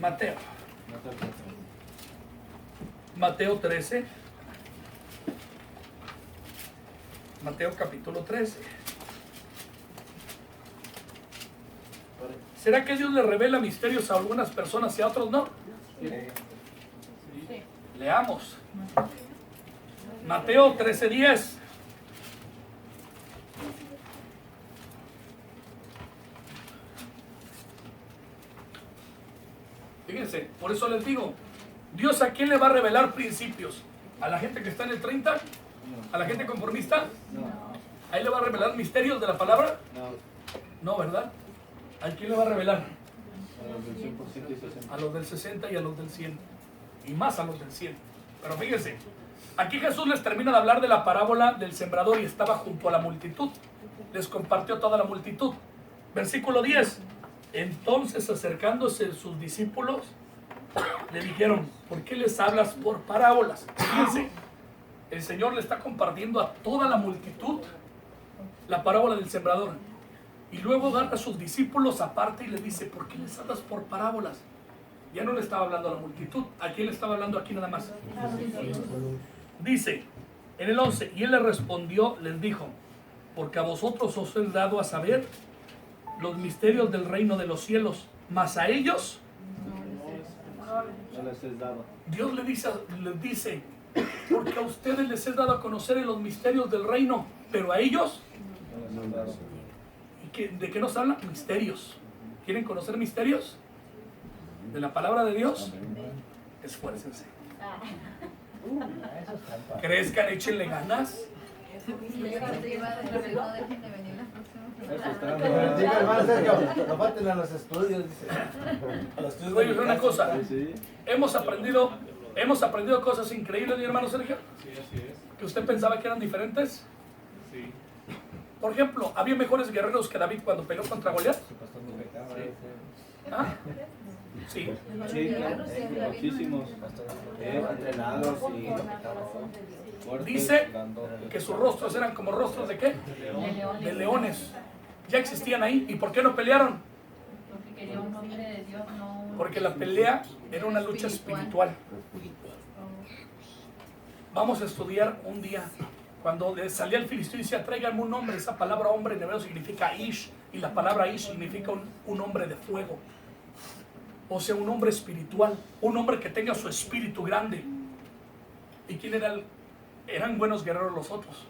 Mateo. Mateo 13. Mateo capítulo 13. ¿Será que Dios le revela misterios a algunas personas y a otros no? Leamos. Mateo 13:10. Fíjense, por eso les digo, Dios, ¿a quién le va a revelar principios? ¿A la gente que está en el 30? ¿A la gente conformista? ¿A él le va a revelar misterios de la palabra? No, ¿verdad? ¿A quién le va a revelar? A los del 60 y a los del 100. Y más a los del 100. Pero fíjense, aquí Jesús les termina de hablar de la parábola del sembrador y estaba junto a la multitud. Les compartió toda la multitud. Versículo 10. Entonces, acercándose sus discípulos, le dijeron, ¿por qué les hablas por parábolas? Fíjense, el Señor le está compartiendo a toda la multitud la parábola del sembrador. Y luego agarra a sus discípulos aparte y les dice, ¿por qué les hablas por parábolas? Ya no le estaba hablando a la multitud. ¿A quién le estaba hablando aquí nada más? Dice, en el 11, y él les respondió, les dijo, porque a vosotros os he dado a saber los misterios del reino de los cielos, mas a ellos no les es dado. Dios les dice, porque a ustedes les he dado a conocer los misterios del reino, pero a ellos, No les es dado. ¿de qué nos hablan? Misterios. ¿Quieren conocer misterios de la palabra de Dios? Esfuércense. Crezcan, échenle ganas. Diga, hermano Sergio, no falten a los estudios, dice. A los estudios. Oye, una cosa, Sí. hemos aprendido cosas increíbles, mi hermano Sergio, Sí, así es. que usted pensaba que eran diferentes. Sí. Por ejemplo, había mejores guerreros que David cuando peleó contra Goliat. ¿Ah? Sí. Sí, claro, muchísimos. Entrenados y Fuertes, Dice grandotes. que sus rostros eran como rostros de ¿qué? De leones. Ya existían ahí. ¿Y por qué no pelearon? Porque quería un hombre de Dios, no. Porque la pelea era una lucha espiritual. Vamos a estudiar un día. Cuando le salía el filisteo y decía, tráiganme un hombre. Esa palabra hombre en hebreo significa Ish. Y la palabra Ish significa un hombre de fuego. O sea, un hombre espiritual. Un hombre que tenga su espíritu grande. ¿Y quién era Eran buenos guerreros los otros,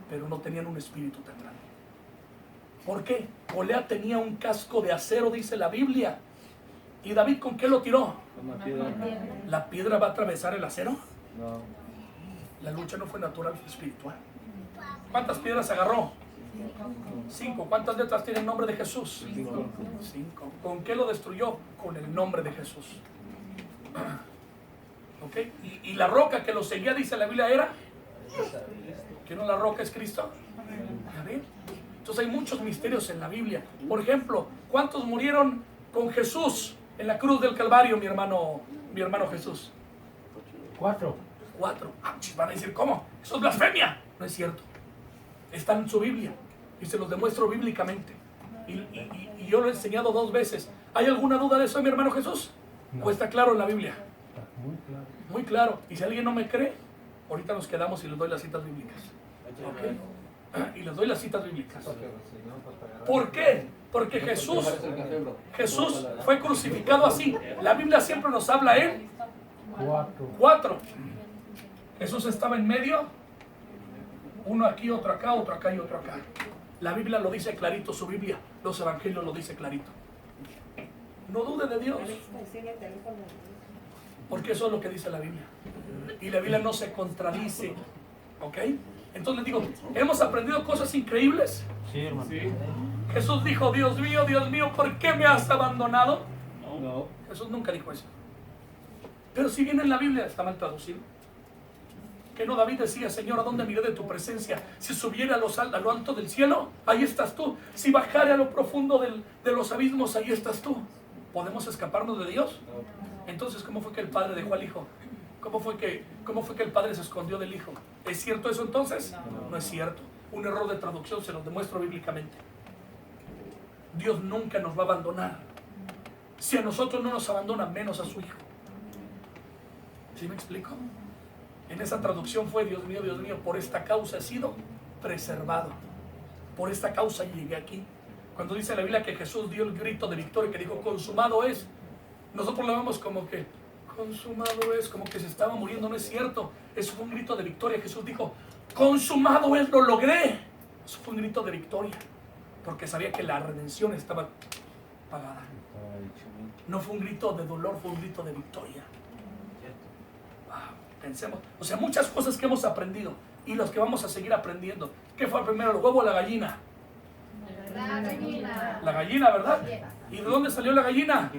pero no tenían un espíritu tan grande. ¿Por qué? Goliat tenía un casco de acero, dice la Biblia. ¿Y David con qué lo tiró? Con una piedra. ¿La piedra va a atravesar el acero? No. La lucha no fue natural, fue espiritual. ¿Cuántas piedras agarró? 5. ¿Cuántas letras tiene el nombre de Jesús? 5. 5. ¿Con qué lo destruyó? Con el nombre de Jesús. ¿Ok? Y la roca que lo seguía, dice la Biblia, era que no, la roca es Cristo. ¿Ya ven? Entonces hay muchos misterios en la Biblia. Por ejemplo, ¿cuántos murieron con Jesús en la cruz del Calvario, mi hermano Jesús? 4. 4. Van a decir, ¿cómo? Eso es blasfemia. No es cierto. Está en su Biblia y se los demuestro bíblicamente. Y yo lo he enseñado 2 veces. ¿Hay alguna duda de eso, mi hermano Jesús? No. ¿O está claro en la Biblia? Muy claro. Muy claro. Y si alguien no me cree, ahorita nos quedamos y les doy las citas bíblicas. ¿Ok? Y les doy las citas bíblicas. ¿Por qué? Porque Jesús fue crucificado así. La Biblia siempre nos habla en 4. Jesús estaba en medio. Uno aquí, otro acá, otro acá y otro acá. La Biblia lo dice clarito, su Biblia. Los evangelios lo dice clarito. No dude de Dios. Porque eso es lo que dice la Biblia. Y la Biblia no se contradice. ¿Ok? Entonces les digo, hemos aprendido cosas increíbles. Sí, hermano. Sí. Jesús dijo, Dios mío, ¿por qué me has abandonado? No. Jesús nunca dijo eso. Pero si viene en la Biblia, está mal traducido. Que no, David decía, Señor, ¿a dónde miré de tu presencia? Si subiera a lo alto del cielo, ahí estás tú. Si bajare a lo profundo de los abismos, ahí estás tú. ¿Podemos escaparnos de Dios? Entonces, ¿cómo fue que el Padre dejó al Hijo? ¿Cómo fue que el Padre se escondió del Hijo? ¿Es cierto eso entonces? No es cierto. Un error de traducción, se los demuestro bíblicamente. Dios nunca nos va a abandonar. Si a nosotros no nos abandona, menos a su Hijo. ¿Sí me explico? En esa traducción fue, Dios mío, por esta causa he sido preservado. Por esta causa llegué aquí. Cuando dice la Biblia que Jesús dio el grito de victoria, que dijo, consumado es, nosotros lo vemos como que, consumado es, como que se estaba muriendo. No es cierto. Eso fue un grito de victoria. Jesús dijo, consumado es, lo logré. Eso fue un grito de victoria, porque sabía que la redención estaba pagada. No fue un grito de dolor, fue un grito de victoria. Pensemos, o sea, muchas cosas que hemos aprendido y los que vamos a seguir aprendiendo. ¿Qué fue primero, el huevo o la gallina? La gallina. La gallina, ¿verdad? ¿Y de dónde salió la gallina?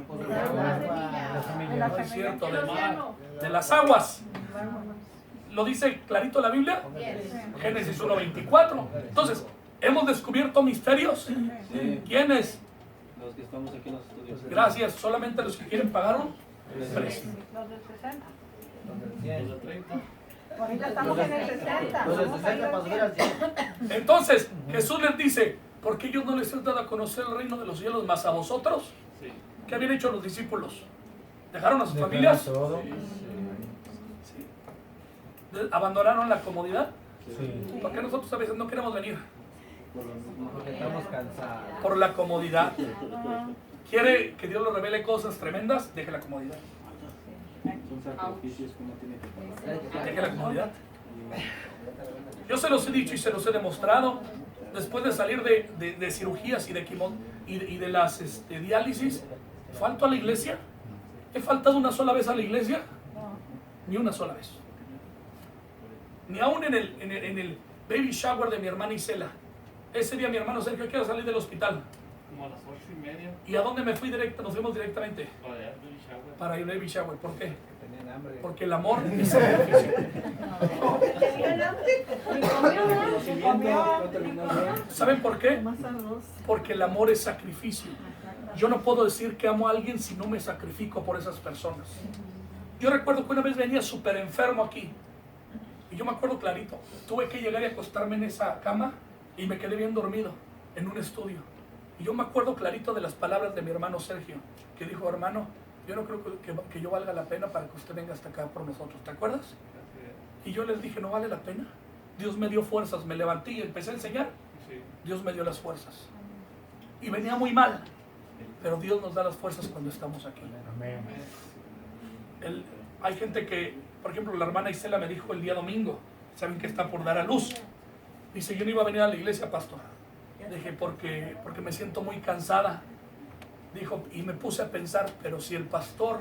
La No es cierto, del mar. de las aguas. ¿Lo dice clarito la Biblia? Yes. Génesis 1:24. Entonces, ¿hemos descubierto misterios? Sí. ¿Quiénes? Los que estamos aquí en los estudios. Gracias, solamente los que quieren pagar un precio. Los del 60. Los del 100. Los de 30. Ahorita estamos en el 60. Los del Vamos a ir 60 para al subir al 100. Entonces, Jesús les dice, ¿por qué yo no les he dado a conocer el reino de los cielos más a vosotros? Sí. ¿Qué habían hecho los discípulos? ¿Dejaron a sus familias? Todo. Sí. ¿Abandonaron la comodidad? Sí. Porque nosotros a veces no queremos venir Porque estamos cansados. por la comodidad. ¿Quiere que Dios le revele cosas tremendas? Deje la comodidad. Son sacrificios que uno tiene que Deje la comodidad. Yo se los he dicho y se los he demostrado. Después de salir de cirugías y de las diálisis, ¿falto a la iglesia? ¿He faltado una sola vez a la iglesia? Ni una sola vez. Ni aún en el baby shower de mi hermana Isela. Ese día mi hermano Sergio quiere salir del hospital. Como a las 8:30 ¿Y a dónde me fui directo? Nos fuimos directamente para allá del shower. para el baby shower. ¿Por qué? Tenían hambre. Porque el amor es sacrificio. ¿Saben por qué? Porque el amor es sacrificio. Yo no puedo decir que amo a alguien si no me sacrifico por esas personas. Yo recuerdo que una vez venía súper enfermo aquí. Y yo me acuerdo clarito. Tuve que llegar y acostarme en esa cama y me quedé bien dormido en un estudio. Y yo me acuerdo clarito de las palabras de mi hermano Sergio, que dijo, hermano, yo no creo que yo valga la pena para que usted venga hasta acá por nosotros. ¿Te acuerdas? Y yo les dije, ¿no vale la pena? Dios me dio fuerzas, me levanté y empecé a enseñar. Sí. Dios me dio las fuerzas. Y venía muy mal, pero Dios nos da las fuerzas cuando estamos aquí. Hay gente que, por ejemplo, la hermana Isela me dijo el día domingo, saben que está por dar a luz. Dice, yo no iba a venir a la iglesia, pastor. Dije, porque me siento muy cansada. Dijo, y me puse a pensar, pero si el pastor,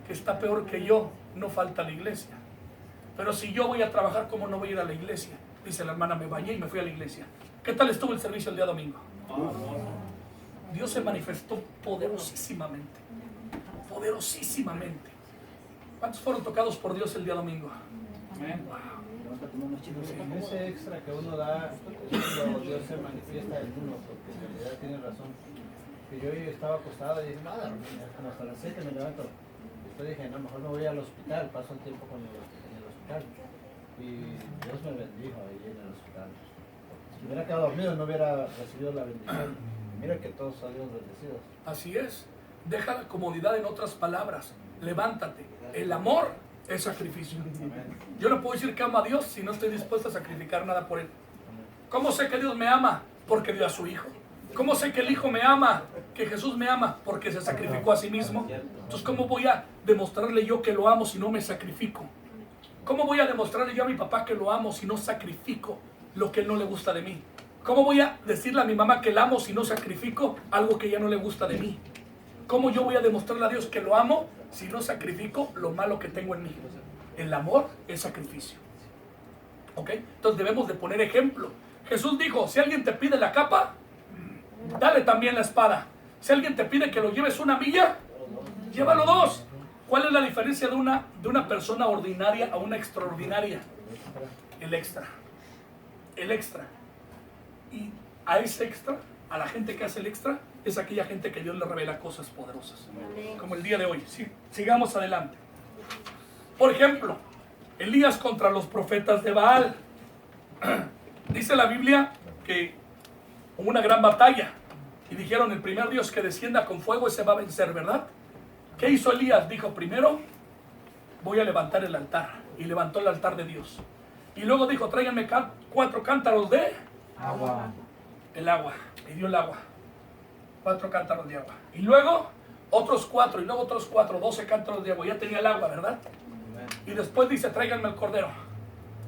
que está peor que yo, no falta a la iglesia. Pero si yo voy a trabajar, ¿cómo no voy a ir a la iglesia? Dice la hermana, me bañé y me fui a la iglesia. ¿Qué tal estuvo el servicio el día domingo? Dios se manifestó poderosísimamente. Poderosísimamente. ¿Cuántos fueron tocados por Dios el día domingo? Amén. En ese extra que uno da, es cuando Dios se manifiesta en uno, porque en realidad tiene razón. Que yo estaba acostado y dije, nada, como hasta las 7 me levanto. Después dije, no, mejor me voy al hospital, paso el tiempo en el hospital. Y Dios me bendijo ahí en el hospital. Si hubiera quedado dormido no hubiera recibido la bendición. Mira que todos salimos bendecidos. Así es. Deja la comodidad, en otras palabras. Levántate. El amor es sacrificio. Yo no puedo decir que amo a Dios si no estoy dispuesto a sacrificar nada por Él. ¿Cómo sé que Dios me ama? Porque dio a su Hijo. ¿Cómo sé que el Hijo me ama? Que Jesús me ama porque se sacrificó a sí mismo. Entonces, ¿cómo voy a demostrarle yo que lo amo si no me sacrifico? ¿Cómo voy a demostrarle yo a mi papá que lo amo si no sacrifico lo que él no le gusta de mí? ¿Cómo voy a decirle a mi mamá que la amo si no sacrifico algo que ella no le gusta de mí? ¿Cómo yo voy a demostrarle a Dios que lo amo si no sacrifico lo malo que tengo en mí? El amor es sacrificio. ¿Ok? Entonces debemos de poner ejemplo. Jesús dijo, si alguien te pide la capa, dale también la espada. Si alguien te pide que lo lleves 1 milla, llévalo 2. ¿Cuál es la diferencia de una persona ordinaria a una extraordinaria? El extra. El extra. Y a ese extra, a la gente que hace el extra, es aquella gente que Dios le revela cosas poderosas. Como el día de hoy. Sí, sigamos adelante. Por ejemplo, Elías contra los profetas de Baal. Dice la Biblia que hubo una gran batalla. Y dijeron, el primer Dios que descienda con fuego, ese va a vencer, ¿verdad? ¿Qué hizo Elías? Dijo, primero voy a levantar el altar. Y levantó el altar de Dios. Y luego dijo, tráiganme 4 cántaros de Agua. el agua. Y dio el agua. 4 cántaros de agua. Y luego otros 4. Y luego otros 4. 12 cántaros de agua. Ya tenía el agua, ¿verdad? Y después dice, tráiganme el cordero,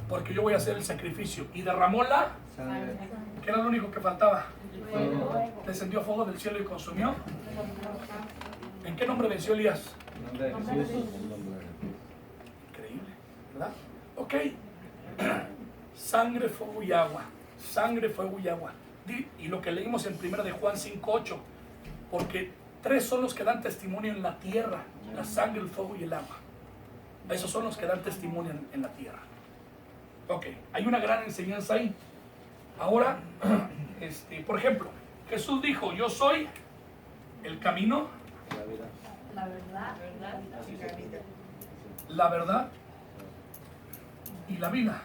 porque yo voy a hacer el sacrificio. Y derramó la, Sangre. que era lo único que faltaba. Descendió fuego del cielo y consumió. ¿En qué nombre venció Elías? En nombre de Jesús. Increíble, ¿verdad? Ok. Sangre, fuego y agua. Sangre, fuego y agua. Y lo que leímos en 1 de Juan 5:8. Porque 3 son los que dan testimonio en la tierra: la sangre, el fuego y el agua. Esos son los que dan testimonio en la tierra. Ok, hay una gran enseñanza ahí. Ahora, por ejemplo, Jesús dijo, yo soy el camino, La verdad. la verdad y la vida.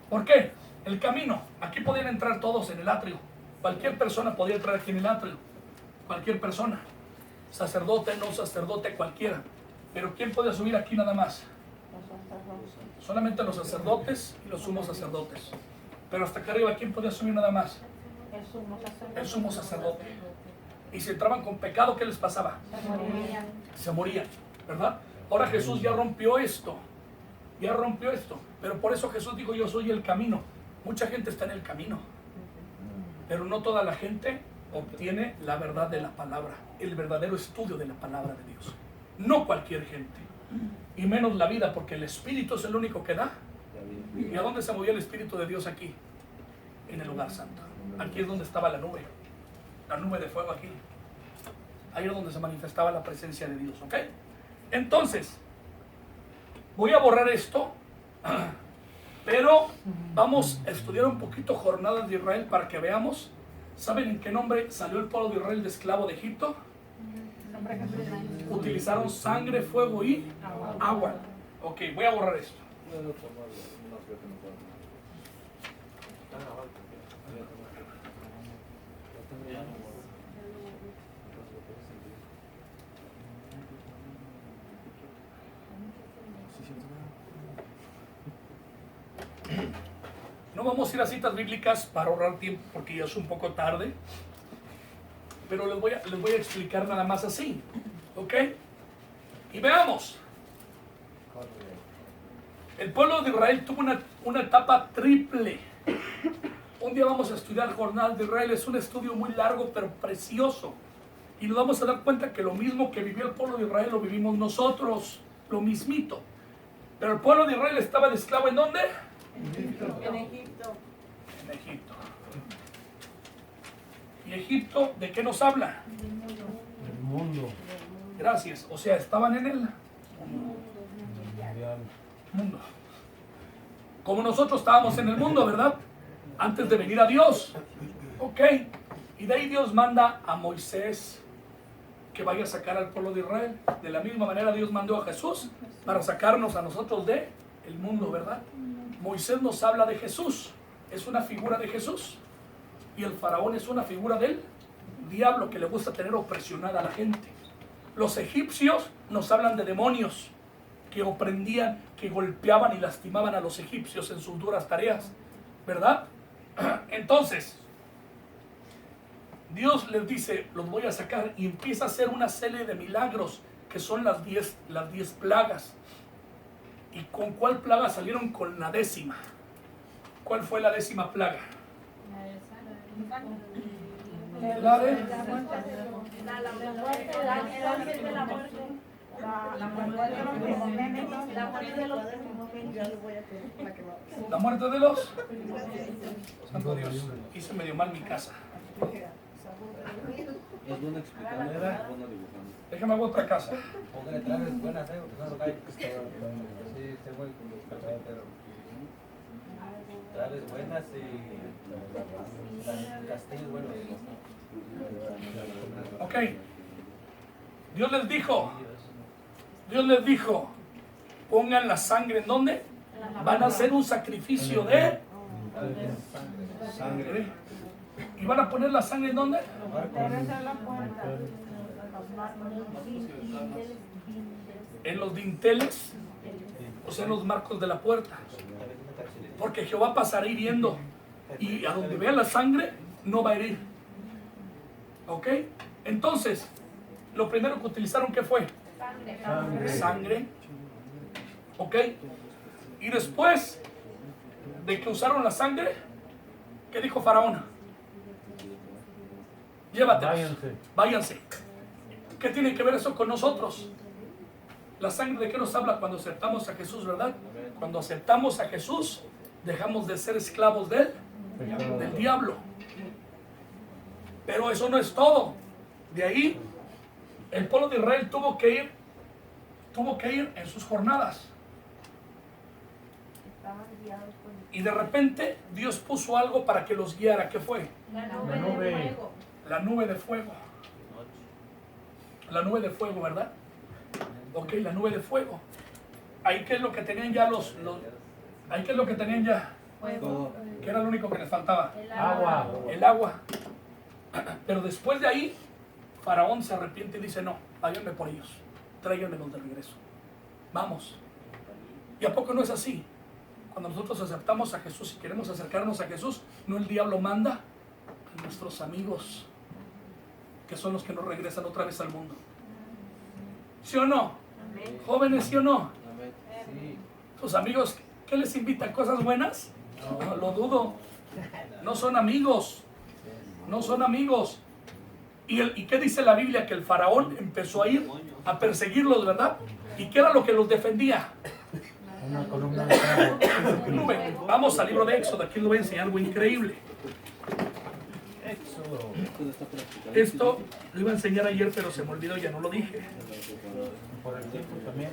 ¿Por qué? El camino. Aquí podían entrar todos en el atrio. Cualquier persona podía entrar aquí en el atrio. Cualquier persona. Sacerdote, no sacerdote, cualquiera. Pero ¿quién podía subir aquí nada más? Solamente los sacerdotes y los sumos sacerdotes. Pero hasta acá arriba, ¿quién podía subir nada más? El sumo sacerdote. Y si entraban con pecado, ¿qué les pasaba? Se morían, ¿verdad? Ahora Jesús ya rompió esto. Ya rompió esto. Pero por eso Jesús dijo, yo soy el camino. Mucha gente está en el camino. Pero no toda la gente obtiene la verdad de la palabra. El verdadero estudio de la palabra de Dios. No cualquier gente. Y menos la vida, porque el Espíritu es el único que da. ¿Y a dónde se movió el Espíritu de Dios aquí? En el lugar santo. Aquí es donde estaba la nube. La nube de fuego aquí. Ahí es donde se manifestaba la presencia de Dios. ¿Ok? Entonces, voy a borrar esto. Pero vamos a estudiar un poquito Jornadas de Israel para que veamos. ¿Saben en qué nombre salió el pueblo de Israel de esclavo de Egipto? Utilizaron sangre, fuego y agua. Ok, voy a borrar esto. No vamos a ir a citas bíblicas para ahorrar tiempo porque ya es un poco tarde. Pero les voy a explicar nada más así. ¿Ok? Y veamos. El pueblo de Israel tuvo una etapa triple. Un día vamos a estudiar Jornadas de Israel. Es un estudio muy largo pero precioso. Y nos vamos a dar cuenta que lo mismo que vivió el pueblo de Israel lo vivimos nosotros. Lo mismito. Pero el pueblo de Israel estaba de esclavo ¿en dónde? En Egipto. En Egipto. ¿Y Egipto de qué nos habla? El mundo. Gracias. O sea, estaban en el mundo. Como nosotros estábamos en el mundo, ¿verdad? Antes de venir a Dios. Ok. Y de ahí Dios manda a Moisés que vaya a sacar al pueblo de Israel. De la misma manera Dios mandó a Jesús para sacarnos a nosotros de el mundo, ¿verdad? Moisés nos habla de Jesús. Es una figura de Jesús. Y el faraón es una figura del diablo que le gusta tener opresionada a la gente. Los egipcios nos hablan de demonios que oprendían, que golpeaban y lastimaban a los egipcios en sus duras tareas, ¿verdad? Entonces, Dios les dice, los voy a sacar, y empieza a hacer una serie de milagros que son las 10 plagas. ¿Y con cuál plaga salieron? Con la 10ª. ¿Cuál fue la 10ª plaga? La de la muerte de los. Santo Dios, hice medio mal mi casa. Es bueno explicando, es bueno dibujando. Déjame hago otra casa. Póngale trajes buenas, porque no lo cae. Sí, se fue con los cachados, pero trajes buenas y castillos buenos. Ok. Dios les dijo, pongan la sangre, ¿en dónde? Van a hacer un sacrificio de Sangre. ¿Y van a poner la sangre en dónde? Regresa a la puerta. En los dinteles, o sea, en los marcos de la puerta. Porque Jehová pasará hiriendo, y a donde vea la sangre, no va a herir. ¿Ok? Entonces, lo primero que utilizaron, ¿qué fue? Sangre. ¿Ok? Y después de que usaron la sangre, ¿qué dijo Faraón? Llévatelos, váyanse. ¿Qué tiene que ver eso con nosotros? La sangre, ¿de qué nos habla cuando aceptamos a Jesús, verdad? Cuando aceptamos a Jesús, dejamos de ser esclavos del diablo. Pero eso no es todo. De ahí, el pueblo de Israel tuvo que ir en sus jornadas. Y de repente, Dios puso algo para que los guiara. ¿Qué fue? La nube de fuego. La nube de fuego. La nube de fuego, ¿verdad? Ok, la nube de fuego. Ahí, ¿qué es lo que tenían ya ahí, ¿qué es lo que tenían ya? Fuego. ¿Qué era lo único que les faltaba? Agua. El agua. Pero después de ahí, Faraón se arrepiente y dice, no, váyanme por ellos, tráiganmelos de regreso. Vamos. ¿Y a poco no es así? Cuando nosotros aceptamos a Jesús y queremos acercarnos a Jesús, no el diablo manda a nuestros amigos, que son los que nos regresan otra vez al mundo. ¿Sí o no? Jóvenes, ¿sí o no? Sí. ¿Tus amigos qué les invitan? ¿Cosas buenas? No, lo dudo. No son amigos. No son amigos. ¿Y qué dice la Biblia? Que el faraón empezó a ir a perseguirlos, ¿verdad? ¿Y qué era lo que los defendía? Una columna de fuego. Nube. Vamos al libro de Éxodo. Aquí les voy a enseñar algo increíble. Éxodo. Esto lo iba a enseñar ayer, pero se me olvidó, ya no lo dije. Por el tiempo también.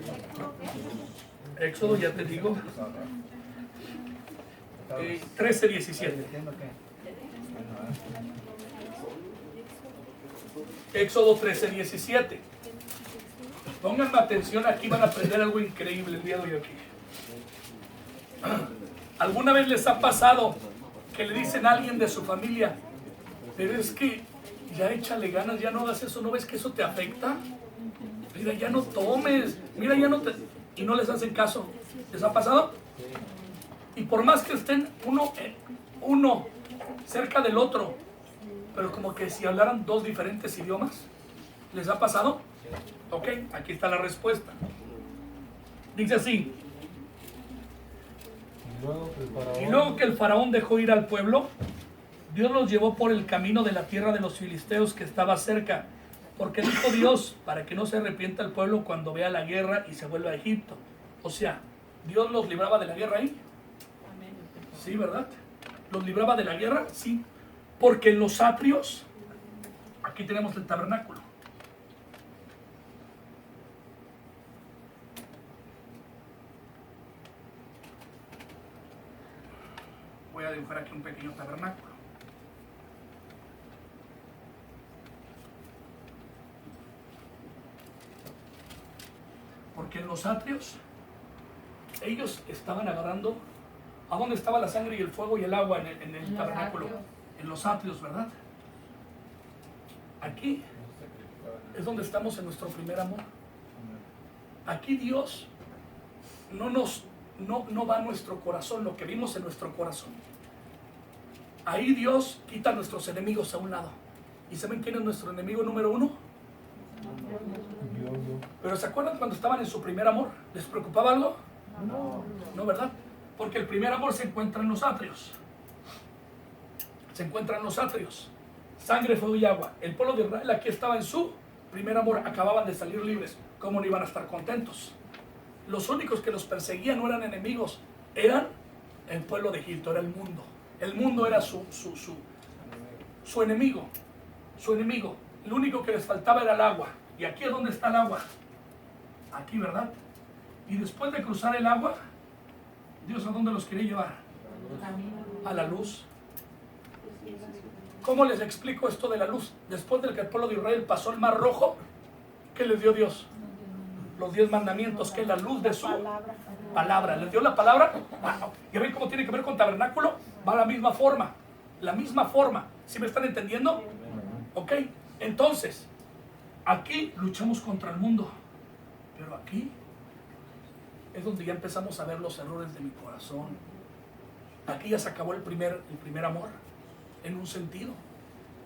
Éxodo, ya te digo. 13:17. ¿Entiendo qué? Éxodo 13:17. Pónganme atención, aquí van a aprender algo increíble el día de hoy aquí. ¿Alguna vez les ha pasado que le dicen a alguien de su familia, pero es que ya échale ganas, ya no hagas eso, ¿no ves que eso te afecta? Mira, ya no tomes, mira, ya no te... Y no les hacen caso. ¿Les ha pasado? Y por más que estén uno cerca del otro, pero como que si hablaran dos diferentes idiomas, ¿les ha pasado? Ok, aquí está la respuesta. Dice así: y luego que el faraón dejó ir al pueblo, Dios los llevó por el camino de la tierra de los filisteos que estaba cerca, porque dijo Dios, para que no se arrepienta el pueblo cuando vea la guerra y se vuelva a Egipto. O sea, Dios los libraba de la guerra ahí. Sí, ¿verdad? ¿Los libraba de la guerra? Sí. Porque en los atrios, aquí tenemos el tabernáculo. Voy a dibujar aquí un pequeño tabernáculo. Porque en los atrios, ellos estaban agarrando. ¿A dónde estaba la sangre y el fuego y el agua en el tabernáculo? En los atrios, ¿verdad? Aquí es donde estamos en nuestro primer amor. Aquí Dios no va a nuestro corazón, lo que vimos en nuestro corazón. Ahí Dios quita a nuestros enemigos a un lado. ¿Y saben quién es nuestro enemigo número uno? Pero ¿se acuerdan cuando estaban en su primer amor? ¿Les preocupaba algo? No, ¿verdad? Porque el primer amor se encuentra en los atrios. Se encuentra en los atrios. Sangre, fuego y agua. El pueblo de Israel aquí estaba en su primer amor. Acababan de salir libres. ¿Cómo no iban a estar contentos? Los únicos que los perseguían no eran enemigos. Eran el pueblo de Egipto, era el mundo. El mundo era su enemigo. Su enemigo. Lo único que les faltaba era el agua. ¿Y aquí es donde está el agua? Aquí, ¿verdad? Y después de cruzar el agua, Dios, ¿a dónde los quería llevar? A la luz. ¿Cómo les explico esto de la luz? Después de que el pueblo de Israel pasó el mar rojo, ¿qué les dio Dios? Los 10 mandamientos, que es la luz de su palabra. ¿Les dio la palabra? ¿Y ven cómo tiene que ver con tabernáculo? Va a la misma forma. La misma forma. ¿Sí me están entendiendo? Ok, entonces, aquí luchamos contra el mundo, pero aquí es donde ya empezamos a ver los errores de mi corazón. Aquí ya se acabó el primer amor, en un sentido.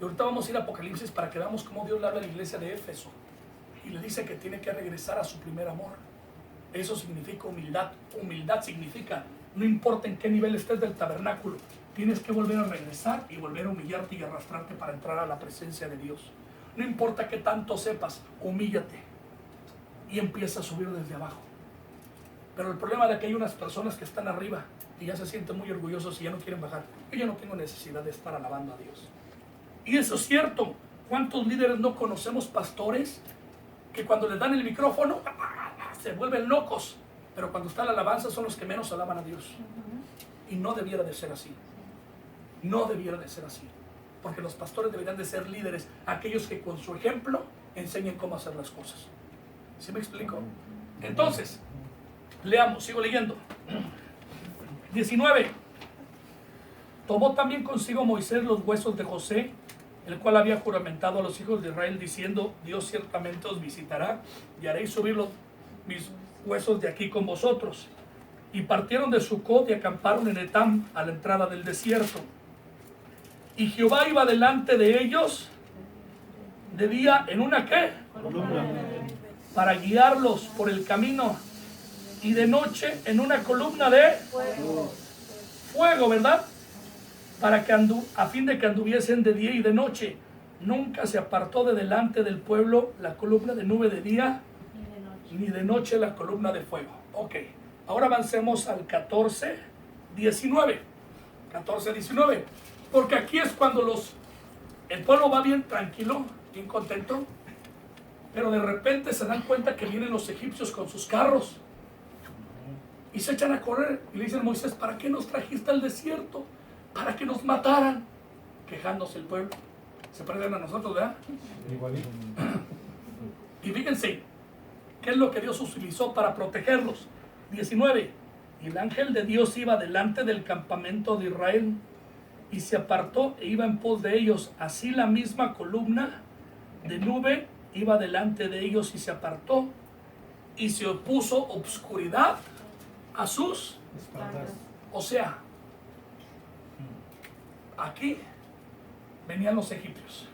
Y ahorita vamos a ir a Apocalipsis para que veamos cómo Dios le habla a la iglesia de Éfeso. Y le dice que tiene que regresar a su primer amor. Eso significa humildad. Humildad significa, no importa en qué nivel estés del tabernáculo, tienes que volver a regresar y volver a humillarte y arrastrarte para entrar a la presencia de Dios. No importa qué tanto sepas, humíllate y empieza a subir desde abajo. Pero el problema de que hay unas personas que están arriba y ya se sienten muy orgullosos y ya no quieren bajar. Yo ya no tengo necesidad de estar alabando a Dios. Y eso es cierto. ¿Cuántos líderes no conocemos, pastores, que cuando les dan el micrófono se vuelven locos? Pero cuando está la alabanza son los que menos alaban a Dios. Y no debiera de ser así. No debiera de ser así. Porque los pastores deberían de ser líderes, aquellos que con su ejemplo enseñen cómo hacer las cosas. ¿Sí me explico? Entonces, leamos, sigo leyendo. 19. Tomó también consigo Moisés los huesos de José, el cual había juramentado a los hijos de Israel, diciendo: Dios ciertamente os visitará y haréis subir mis huesos de aquí con vosotros. Y partieron de Sucot y acamparon en Etam, a la entrada del desierto. Y Jehová iba delante de ellos de día en una ¿qué? Columna. Para guiarlos por el camino, y de noche en una columna de fuego, ¿verdad? Para que a fin de que anduviesen de día y de noche. Nunca se apartó de delante del pueblo la columna de nube de día, ni de noche la columna de fuego. Ok, ahora avancemos al 14:19. 14:19. Porque aquí es cuando el pueblo va bien tranquilo, bien contento, pero de repente se dan cuenta que vienen los egipcios con sus carros y se echan a correr y le dicen a Moisés: ¿para qué nos trajiste al desierto? Para que nos mataran. Quejándose el pueblo. Se parecen a nosotros, ¿verdad? Igualito. Y fíjense, ¿qué es lo que Dios utilizó para protegerlos? 19. Y el ángel de Dios iba delante del campamento de Israel y se apartó e iba en pos de ellos. Así la misma columna de nube iba delante de ellos y se apartó, y se opuso obscuridad a sus Espaldas. O sea, aquí venían los egipcios.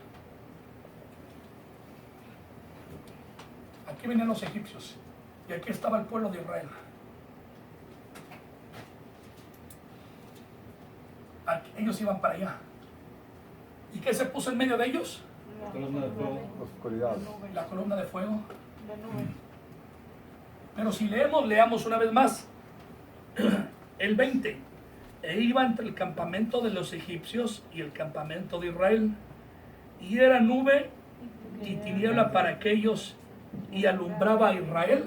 Aquí venían los egipcios. Y aquí estaba el pueblo de Israel. Aquí, ellos iban para allá. ¿Y qué se puso en medio de ellos? Columna de fuego. Oscuridad. La columna de fuego. Pero si leamos una vez más. El 20. E iba entre el campamento de los egipcios y el campamento de Israel. Y era nube y tiniebla para aquellos, y alumbraba a Israel.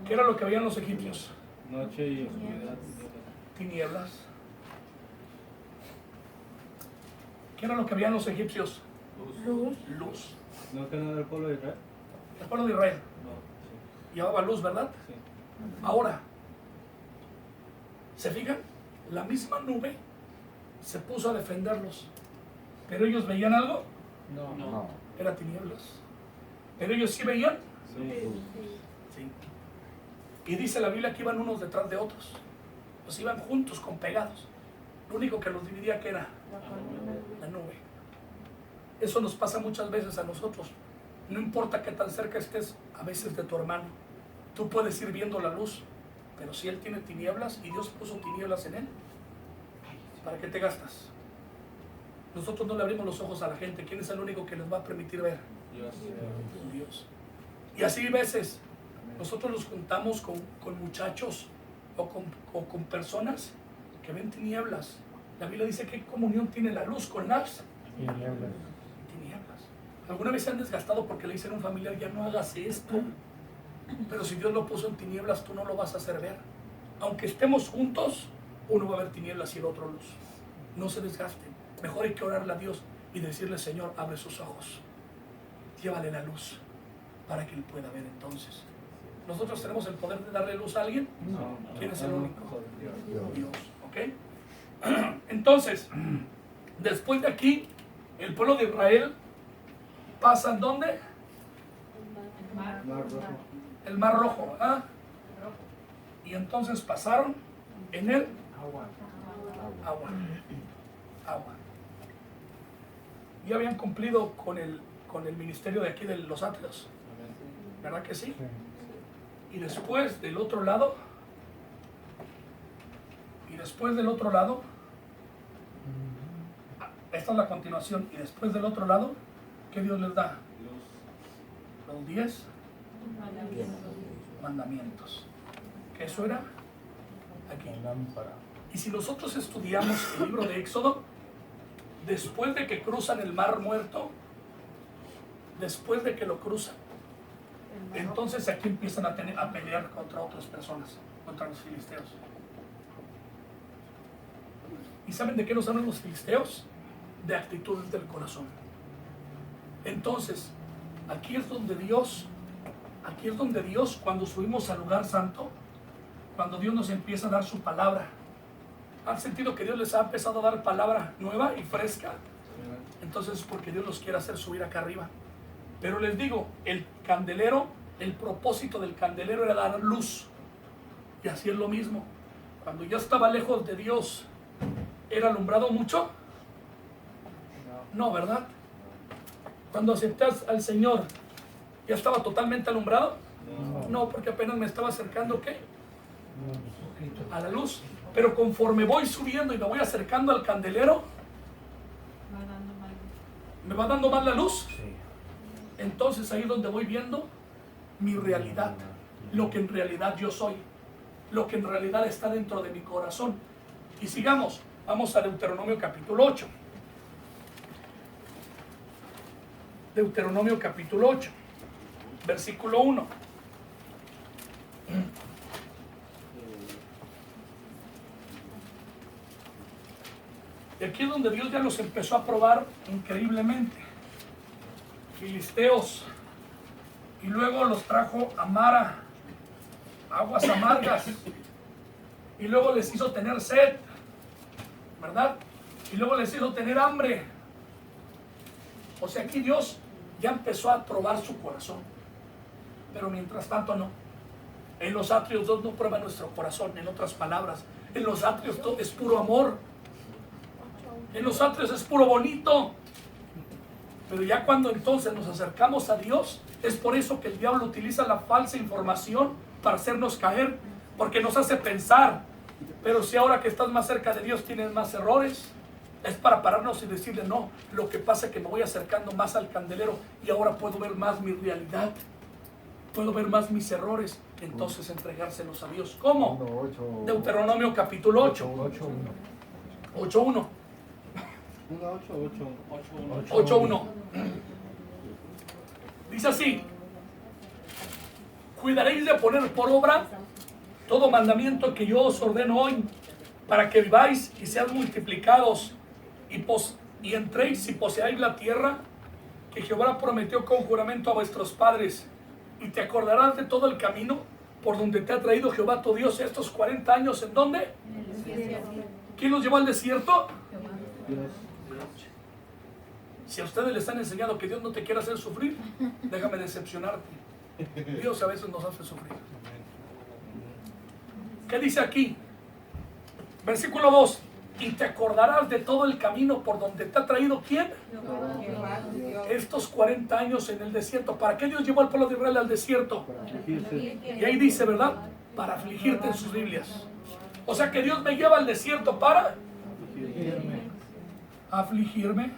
¿Qué era lo que veían los egipcios? Noche y oscuridad. Tinieblas. ¿Qué era lo que veían los egipcios? Luz. ¿No que no era el pueblo de Israel? El pueblo de Israel No. llevaba luz, ¿verdad? Sí. Ahora, ¿se fijan? La misma nube se puso a defenderlos. ¿Pero ellos veían algo? No. No. Era tinieblas. ¿Pero ellos sí veían? Sí. Sí. Y dice la Biblia que iban unos detrás de otros. Pues iban juntos, con pegados. Lo único que los dividía, ¿qué era? La nube. Eso nos pasa muchas veces a nosotros. No importa qué tan cerca estés a veces de tu hermano. Tú puedes ir viendo la luz, pero si él tiene tinieblas y Dios puso tinieblas en él, ¿para qué te gastas? Nosotros no le abrimos los ojos a la gente. ¿Quién es el único que les va a permitir ver? Dios. Dios. Y así a veces nosotros nos juntamos con muchachos o con personas que ven tinieblas. La Biblia dice: ¿qué comunión tiene la luz con las tinieblas? ¿Alguna vez se han desgastado porque le dicen a un familiar: ya no hagas esto? Pero si Dios lo puso en tinieblas, tú no lo vas a hacer ver. Aunque estemos juntos, uno va a ver tinieblas y el otro luz. No se desgasten. Mejor hay que orarle a Dios y decirle: Señor, abre sus ojos, llévale la luz para que él pueda ver. Entonces, ¿nosotros tenemos el poder de darle luz a alguien? No. ¿Quién es el único? Dios. Dios. ¿Ok? Entonces, después de aquí, El pueblo de Israel pasa ¿en dónde? Mar Rojo. El Mar Rojo, ¿verdad? Y entonces pasaron en el Agua. agua. Ya habían cumplido con el ministerio de aquí de los atrios, ¿verdad que sí? Y después del otro lado, esta es la continuación, y después del otro lado, ¿qué Dios les da? Los 10 mandamientos. ¿Que eso era? Aquí. Y si nosotros estudiamos el libro de Éxodo, después de que cruzan el Mar Muerto, después de que lo cruzan, entonces aquí empiezan a pelear contra otras personas, contra los filisteos. ¿Y saben de qué nos hablan los filisteos? De actitudes del corazón. Entonces, aquí es donde Dios, cuando subimos al lugar santo, cuando Dios nos empieza a dar su palabra, ¿han sentido que Dios les ha empezado a dar palabra nueva y fresca? Entonces es porque Dios los quiere hacer subir acá arriba. Pero les digo, el candelero, el propósito del candelero era dar luz. Y así es lo mismo. Cuando yo estaba lejos de Dios, ¿era alumbrado mucho? No, ¿verdad? Cuando aceptas al Señor, ¿ya estaba totalmente alumbrado? No, porque apenas me estaba acercando, ¿qué? A la luz. Pero conforme voy subiendo y me voy acercando al candelero, ¿me va dando más la luz? Entonces ahí es donde voy viendo mi realidad, lo que en realidad yo soy, lo que en realidad está dentro de mi corazón. Y sigamos, vamos a Deuteronomio capítulo 8. Deuteronomio capítulo 8, versículo 1. Y aquí es donde Dios ya los empezó a probar increíblemente. Filisteos. Y luego los trajo a Mara, aguas amargas. Y luego les hizo tener sed, ¿verdad? Y luego les hizo tener hambre. O sea, aquí Dios ya empezó a probar su corazón. Pero mientras tanto no. En los atrios Dios no prueba nuestro corazón. En otras palabras, en los atrios todo es puro amor. En los atrios es puro bonito. Pero ya cuando entonces nos acercamos a Dios, es por eso que el diablo utiliza la falsa información para hacernos caer, porque nos hace pensar. Pero si ahora que estás más cerca de Dios tienes más errores, es para pararnos y decirle no, lo que pasa es que me voy acercando más al candelero y ahora puedo ver más mi realidad, puedo ver más mis errores, entonces entregárselos a Dios. ¿Cómo? Deuteronomio capítulo 8. 8.1. 8.1. Dice así: cuidaréis de poner por obra todo mandamiento que yo os ordeno hoy, para que viváis y seáis multiplicados y entréis y poseáis la tierra que Jehová prometió con juramento a vuestros padres, y te acordarás de todo el camino por donde te ha traído Jehová tu Dios estos 40 años. ¿En dónde? ¿Quién los llevó al desierto? Si a ustedes les están enseñando que Dios no te quiere hacer sufrir, déjame decepcionarte. Dios a veces nos hace sufrir. ¿Qué dice aquí? Versículo 2. Y te acordarás de todo el camino por donde te ha traído ¿quién? Estos 40 años en el desierto. ¿Para qué Dios llevó al pueblo de Israel al desierto? Y ahí dice, ¿verdad? Para afligirte en sus Biblias. O sea que Dios me lleva al desierto para afligirme.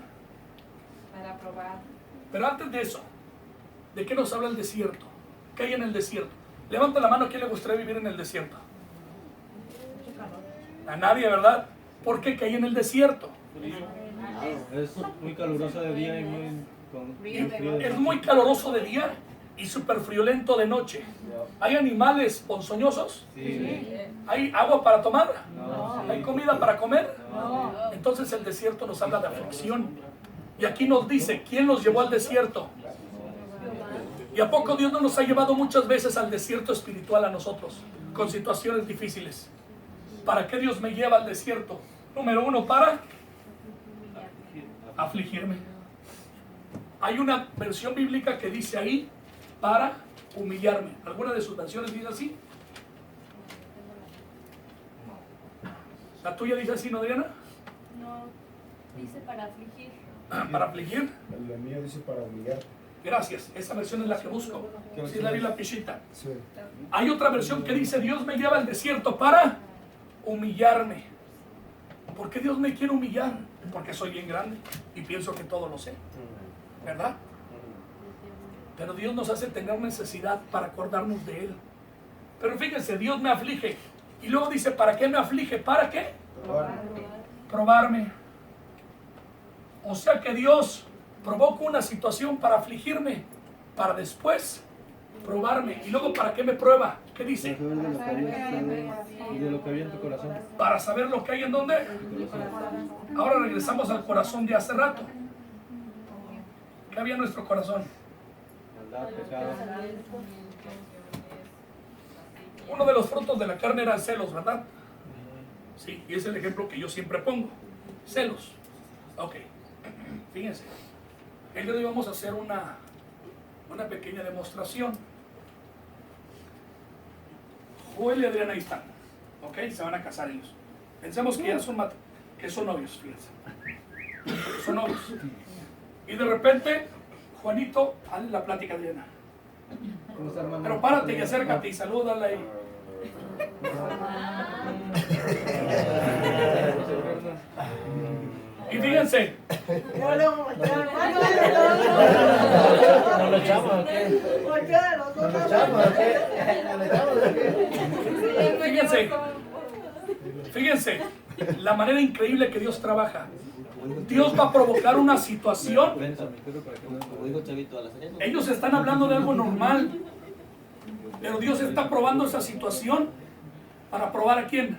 Para probar. Pero antes de eso, ¿de qué nos habla el desierto? ¿Qué hay en el desierto? Levanta la mano, ¿a quién le gustaría vivir en el desierto? A nadie, ¿verdad? ¿Por qué? ¿Qué hay en el desierto? Es muy caluroso de día y muy frío de Es noche. muy caluroso de día y súper friolento de noche. ¿Hay animales ponzoñosos? Sí. ¿Hay agua para tomar? No. ¿Hay comida para comer? No. Entonces el desierto nos habla de aflicción. Y aquí nos dice, ¿quién nos llevó al desierto? ¿Y a poco Dios no nos ha llevado muchas veces al desierto espiritual a nosotros? Con situaciones difíciles. ¿Para qué Dios me lleva al desierto? Número 1, para afligirme. Hay una versión bíblica que dice ahí, para humillarme. ¿Alguna de sus versiones dice así? ¿La tuya dice así, no, Adriana? No, dice para afligir. ¿Para afligir? La mía dice para humillar. Gracias, esa versión es la que busco. Sí, la vi la pichita. Sí. Hay otra versión que dice, Dios me lleva al desierto para humillarme. ¿Por qué Dios me quiere humillar? Porque soy bien grande y pienso que todo lo sé, ¿verdad? Pero Dios nos hace tener necesidad para acordarnos de Él. Pero fíjense, Dios me aflige. Y luego dice, ¿para qué me aflige? ¿Para qué? Probarme. O sea que Dios provoca una situación para afligirme, para después probarme. Y luego, ¿para qué me prueba? ¿Qué dice? Y de lo que había en tu corazón. Para saber lo que hay en dónde. Ahora regresamos al corazón de hace rato. ¿Qué había en nuestro corazón? Maldad, pecado. Uno de los frutos de la carne era celos, ¿verdad? Sí, y es el ejemplo que yo siempre pongo. Celos. Ok. Fíjense. El día de hoy vamos a hacer una pequeña demostración. Joel y Adriana ahí están. Ok, se van a casar ellos. Pensemos que ya son novios, fíjense. Son novios. Y de repente, Juanito, hazle la plática a Adriana. ¿Cómo está, hermano? Pero párate y acércate y salúdala y... Y fíjense, ¿No lo echamos o qué? ¿No lo echamos o qué? ¿No lo echamos o qué? fíjense, la manera increíble que Dios trabaja. Dios va a provocar una situación. Ellos están hablando de algo normal, pero Dios está probando esa situación para probar a quién.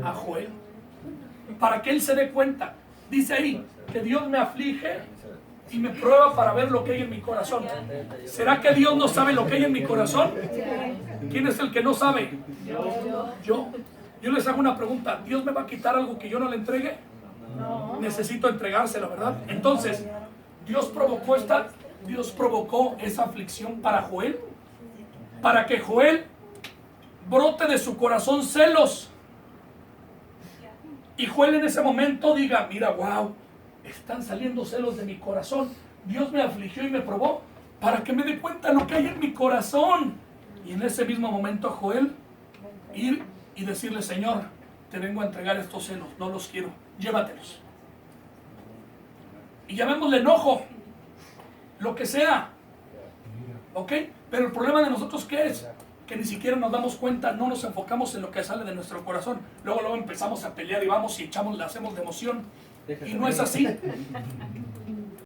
A Joel. Para que él se dé cuenta. Dice ahí que Dios me aflige y me prueba para ver lo que hay en mi corazón. ¿Será que Dios no sabe lo que hay en mi corazón? ¿Quién es el que no sabe? Yo. Yo les hago una pregunta. ¿Dios me va a quitar algo que yo no le entregue? Necesito entregárselo, ¿verdad? Entonces, Dios provocó esa aflicción para Joel, para que Joel brote de su corazón celos. Y Joel en ese momento diga, mira, wow, están saliendo celos de mi corazón. Dios me afligió y me probó para que me dé cuenta lo que hay en mi corazón. Y en ese mismo momento Joel ir y decirle, Señor, te vengo a entregar estos celos, no los quiero, llévatelos. Y llamémosle enojo, lo que sea, ¿ok? Pero el problema de nosotros, ¿qué es? Que ni siquiera nos damos cuenta, no nos enfocamos en lo que sale de nuestro corazón. Luego empezamos a pelear y vamos y le hacemos de emoción. Y no es así.